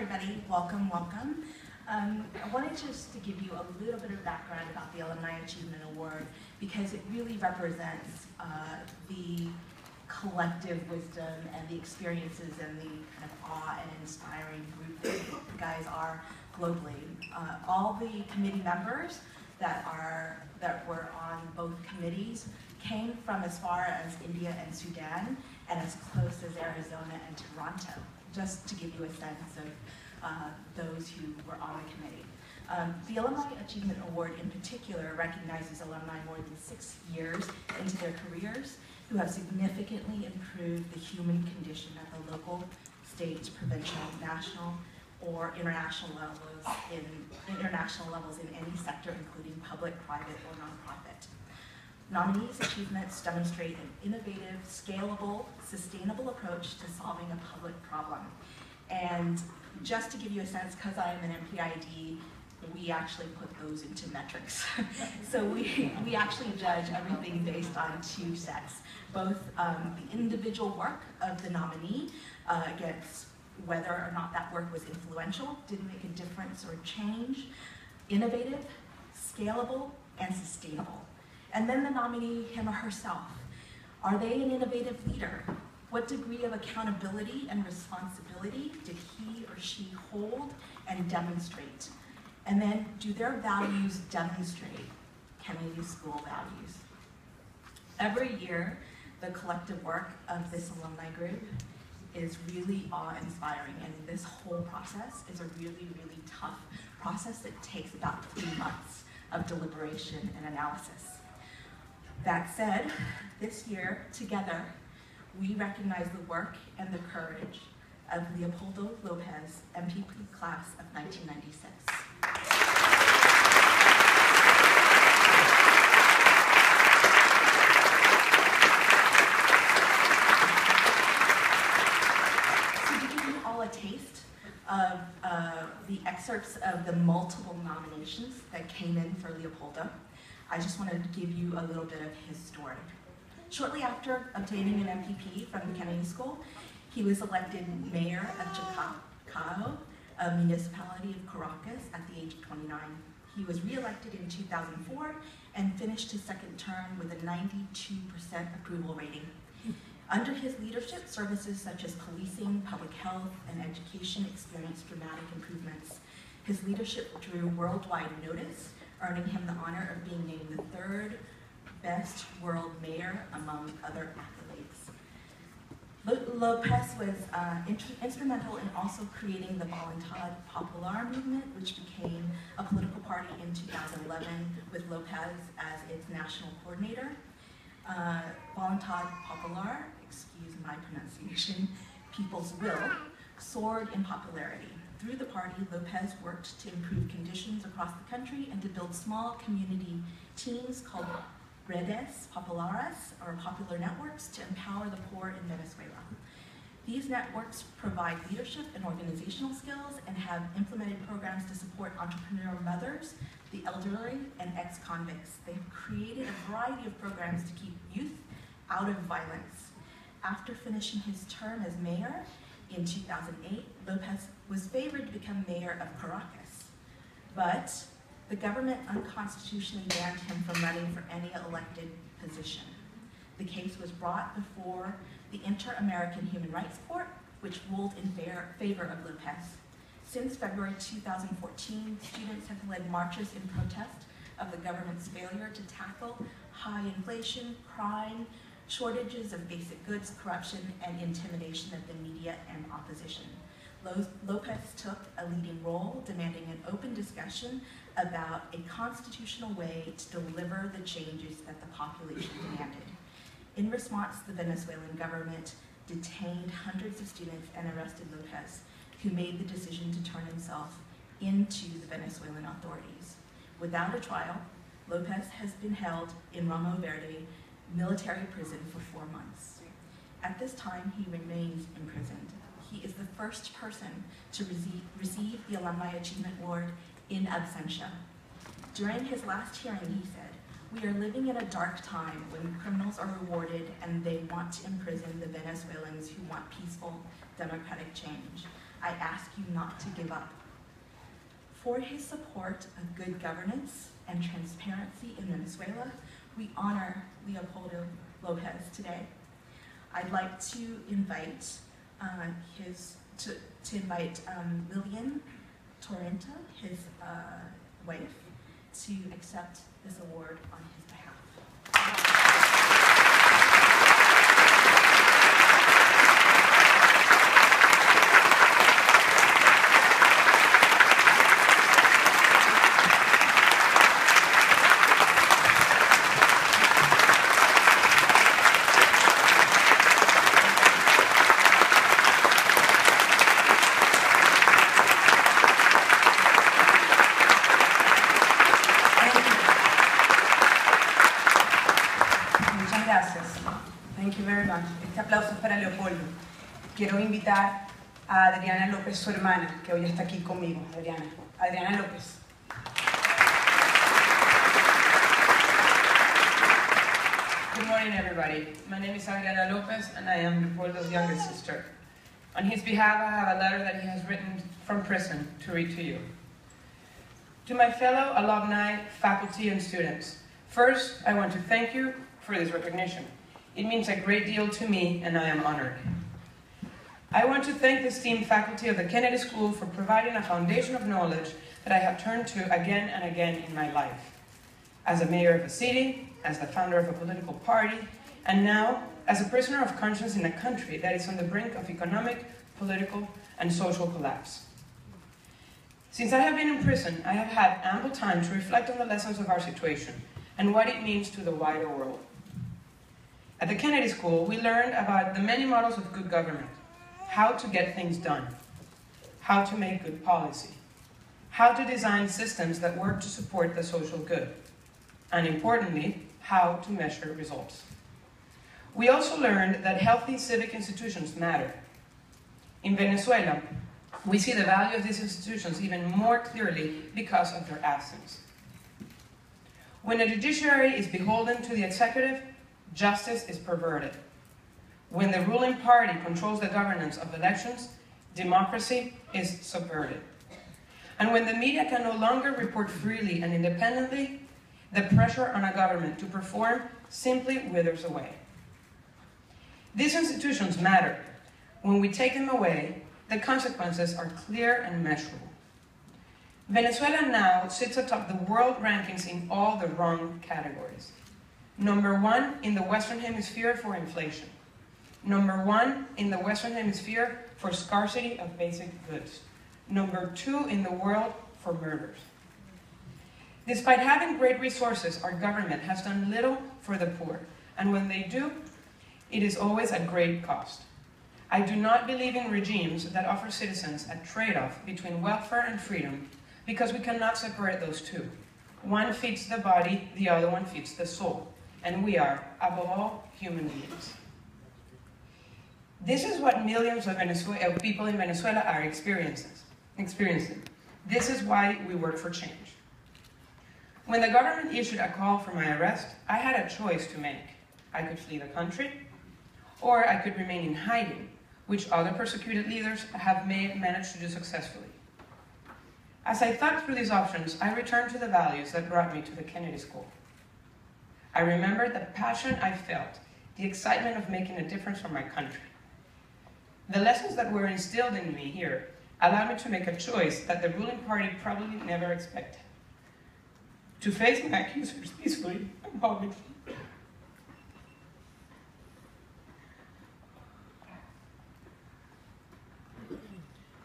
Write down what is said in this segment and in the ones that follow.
everybody. Welcome, welcome. I wanted just to give you a little bit of background about the Alumni Achievement Award because it really represents the collective wisdom and the experiences and the kind of awe and inspiring group that you guys are globally. All the committee members that were on both committees came from as far as India and Sudan and as close as Arizona and Toronto, just to give you a sense of those who were on the committee. The Alumni Achievement Award in particular recognizes alumni more than 6 years into their careers who have significantly improved the human condition at the local, state, provincial, national, or international levels in any sector, including public, private, or nonprofit. Nominees' achievements demonstrate an innovative, scalable, sustainable approach to solving a public problem. And just to give you a sense, because I am an MPID, we actually put those into metrics. So we actually judge everything based on 2 sets, both the individual work of the nominee against whether or not that work was influential, did make a difference or change, innovative, scalable, and sustainable. And then the nominee, him or herself. Are they an innovative leader? What degree of accountability and responsibility did he or she hold and demonstrate? And then, do their values demonstrate Kennedy School values? Every year, the collective work of this alumni group is really awe-inspiring, and this whole process is a really, really tough process that takes about 3 months of deliberation and analysis. That said, this year, together, we recognize the work and the courage of Leopoldo Lopez, MPP class of 1996. So to give you all a taste of the excerpts of the multiple nominations that came in for Leopoldo, I just wanted to give you a little bit of his story. Shortly after obtaining an MPP from the Kennedy School, he was elected mayor of Chacao, a municipality of Caracas, at the age of 29. He was re-elected in 2004 and finished his second term with a 92% approval rating. Under his leadership, services such as policing, public health, and education experienced dramatic improvements. His leadership drew worldwide notice, earning him the honor of being named the 3rd best world mayor among other accolades. Lopez was instrumental in also creating the Voluntad Popular movement, which became a political party in 2011 with Lopez as its national coordinator. Voluntad Popular, excuse my pronunciation, People's Will, soared in popularity. Through the party, Lopez worked to improve conditions across the country and to build small community teams called redes populares, or popular networks, to empower the poor in Venezuela. These networks provide leadership and organizational skills and have implemented programs to support entrepreneurial mothers, the elderly, and ex-convicts. They've created a variety of programs to keep youth out of violence. After finishing his term as mayor in 2008, Lopez was favored to become mayor of Caracas, but the government unconstitutionally banned him from running for any elected position. The case was brought before the Inter-American Human Rights Court, which ruled in favor of Lopez. Since February 2014, students have led marches in protest of the government's failure to tackle high inflation, crime, shortages of basic goods, corruption, and intimidation of the media and opposition. Lopez took a leading role, demanding an open discussion about a constitutional way to deliver the changes that the population demanded. In response, the Venezuelan government detained hundreds of students and arrested Lopez, who made the decision to turn himself into the Venezuelan authorities. Without a trial, Lopez has been held in Ramo Verde military prison for 4 months. At this time, he remains imprisoned. He is the first person to receive the Alumni Achievement Award in absentia. During his last hearing, he said, "We are living in a dark time when criminals are rewarded and they want to imprison the Venezuelans who want peaceful, democratic change. I ask you not to give up. For his support of good governance and transparency in Venezuela, we honor Leopoldo Lopez today. I'd like to invite Lillian Torrenta, his wife, to accept this award on his behalf. Thank you very much. Este aplauso es para Leopoldo. Quiero invitar a Adriana López, su hermana, que hoy está aquí conmigo. Adriana López. Good morning, everybody. My name is Adriana Lopez, and I am Leopoldo's younger sister. On his behalf, I have a letter that he has written from prison to read to you. To my fellow alumni, faculty, and students, first, I want to thank you for this recognition. It means a great deal to me, and I am honored. I want to thank the esteemed faculty of the Kennedy School for providing a foundation of knowledge that I have turned to again and again in my life. As a mayor of a city, as the founder of a political party, and now as a prisoner of conscience in a country that is on the brink of economic, political, and social collapse. Since I have been in prison, I have had ample time to reflect on the lessons of our situation and what it means to the wider world. At the Kennedy School, we learned about the many models of good government, how to get things done, how to make good policy, how to design systems that work to support the social good, and importantly, how to measure results. We also learned that healthy civic institutions matter. In Venezuela, we see the value of these institutions even more clearly because of their absence. When a judiciary is beholden to the executive, justice is perverted. When the ruling party controls the governance of elections, democracy is subverted. And when the media can no longer report freely and independently, the pressure on a government to perform simply withers away. These institutions matter. When we take them away, the consequences are clear and measurable. Venezuela now sits atop the world rankings in all the wrong categories. Number 1 in the Western Hemisphere for inflation. Number 1 in the Western Hemisphere for scarcity of basic goods. Number 2 in the world for murders. Despite having great resources, our government has done little for the poor, and when they do, it is always at great cost. I do not believe in regimes that offer citizens a trade-off between welfare and freedom, because we cannot separate those two. One feeds the body, the other one feeds the soul. And we are, above all, human beings. This is what millions of people in Venezuela are experiencing. This is why we work for change. When the government issued a call for my arrest, I had a choice to make. I could flee the country, or I could remain in hiding, which other persecuted leaders have managed to do successfully. As I thought through these options, I returned to the values that brought me to the Kennedy School. I remembered the passion I felt, the excitement of making a difference for my country. The lessons that were instilled in me here allowed me to make a choice that the ruling party probably never expected. To face my accusers peacefully and publicly.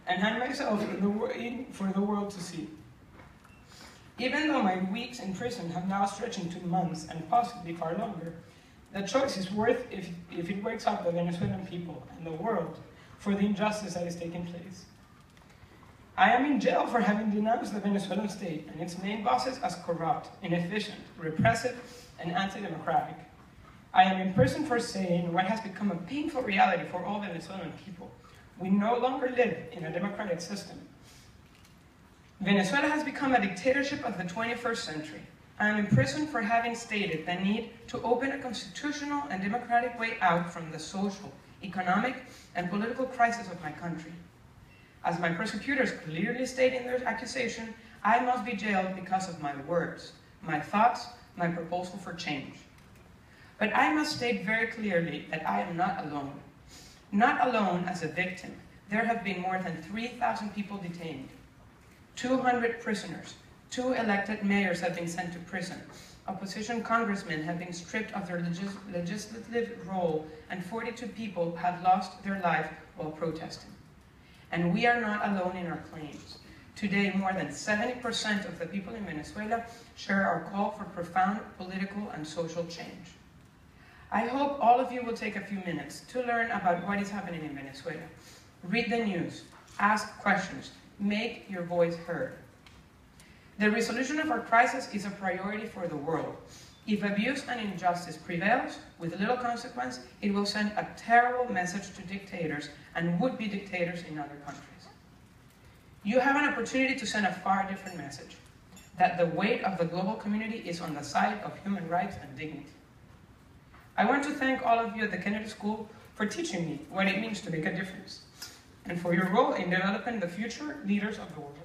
And hand myself for the world to see. Even though my weeks in prison have now stretched into months and possibly far longer, the choice is worth if it wakes up the Venezuelan people and the world for the injustice that is taking place. I am in jail for having denounced the Venezuelan state and its main bosses as corrupt, inefficient, repressive, and anti-democratic. I am in prison for saying what has become a painful reality for all Venezuelan people. We no longer live in a democratic system. Venezuela has become a dictatorship of the 21st century. I am in prison for having stated the need to open a constitutional and democratic way out from the social, economic, and political crisis of my country. As my prosecutors clearly state in their accusation, I must be jailed because of my words, my thoughts, my proposal for change. But I must state very clearly that I am not alone. Not alone as a victim. There have been more than 3,000 people detained, 200 prisoners, 2 elected mayors have been sent to prison, opposition congressmen have been stripped of their legislative role, and 42 people have lost their life while protesting. And we are not alone in our claims. Today, more than 70% of the people in Venezuela share our call for profound political and social change. I hope all of you will take a few minutes to learn about what is happening in Venezuela. Read the news, ask questions, make your voice heard. The resolution of our crisis is a priority for the world. If abuse and injustice prevails, with little consequence, it will send a terrible message to dictators and would-be dictators in other countries. You have an opportunity to send a far different message, that the weight of the global community is on the side of human rights and dignity. I want to thank all of you at the Kennedy School for teaching me what it means to make a difference, and for your role in developing the future leaders of the world.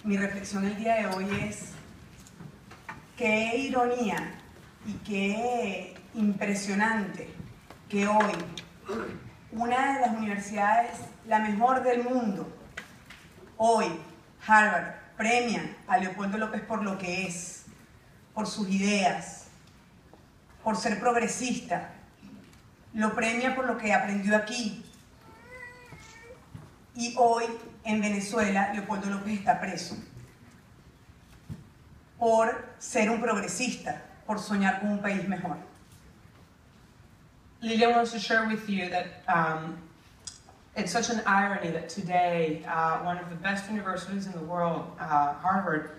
Mi reflexión el día de hoy es qué ironía y qué impresionante que hoy una de las universidades, la mejor del mundo, hoy Harvard premia a Leopoldo López por lo que es, por sus ideas, por ser progresista, lo premia por lo que aprendió aquí. Y hoy en Venezuela Leopoldo López está preso por ser un progresista, por soñar con un país mejor. Lilian wants to share with you that it's such an irony that today one of the best universities in the world, Harvard,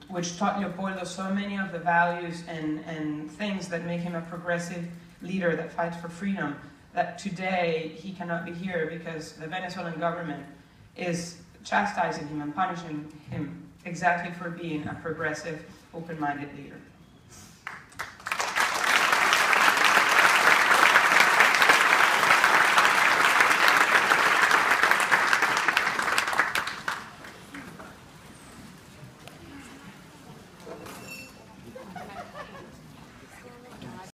which taught Leopoldo so many of the values and things that make him a progressive leader that fights for freedom, that today he cannot be here because the Venezuelan government is chastising him and punishing him exactly for being a progressive, open-minded leader.